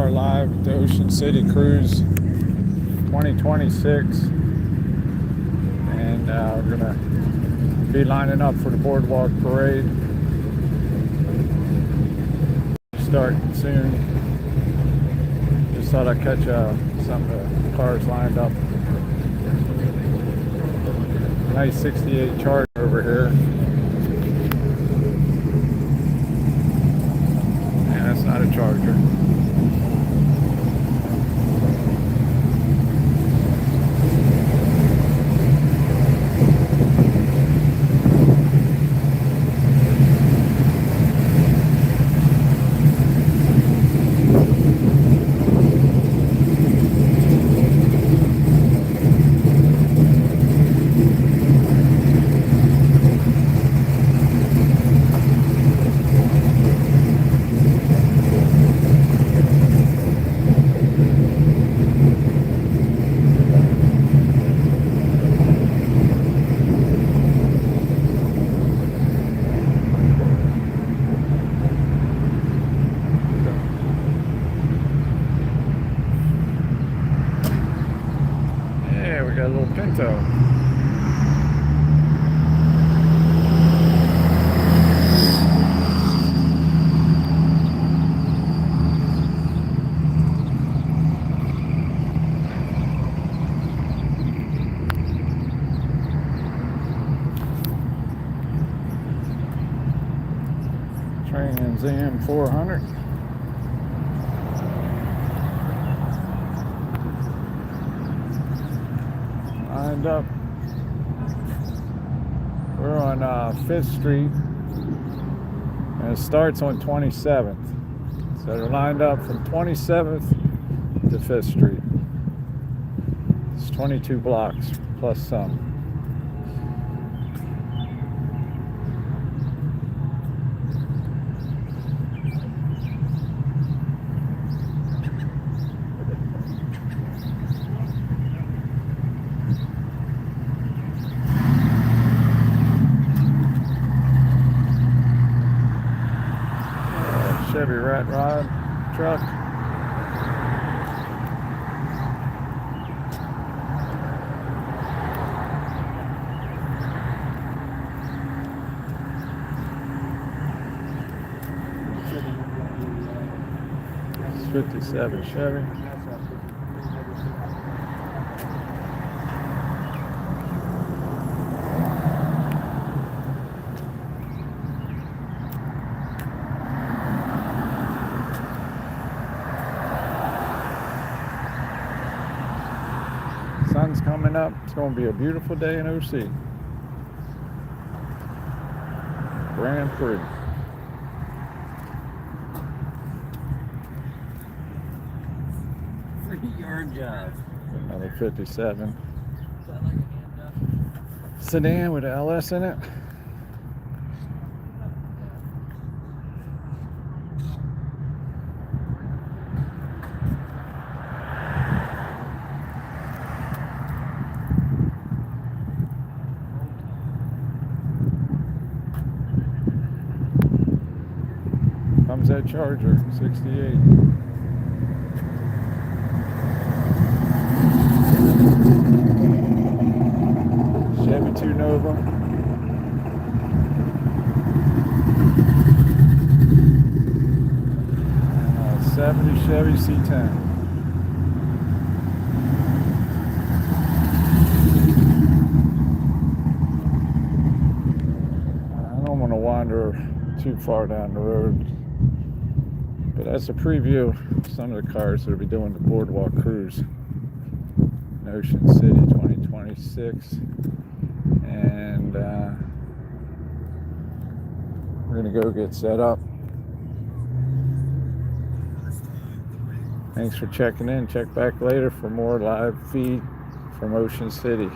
are live at the Ocean City Cruise 2026, and we're gonna be lining up for the Boardwalk parade. Start soon. Just thought I'd catch some of the cars lined up. Nice 68 Charger over here. And that's not a Charger. We got a little Pinto. Trans Am 400. Lined up. We're on 5th Street, and it starts on 27th. So they're lined up from 27th to 5th Street. It's 22 blocks plus some. Chevy rat rod truck. It's 57 Chevy. Sun's coming up. It's going to be a beautiful day in OC. Grand Prix. Yard job. Another 57. Sedan with an LS in it. Comes that Charger, 68. Chevy 2 Nova. And a 70 Chevy C10. I don't want to wander too far down the road. But that's a preview of some of the cars that will be doing the Boardwalk Cruise in Ocean City 2026. And we're going to go get set up. Thanks for checking in. Check back later for more live feed from Ocean City.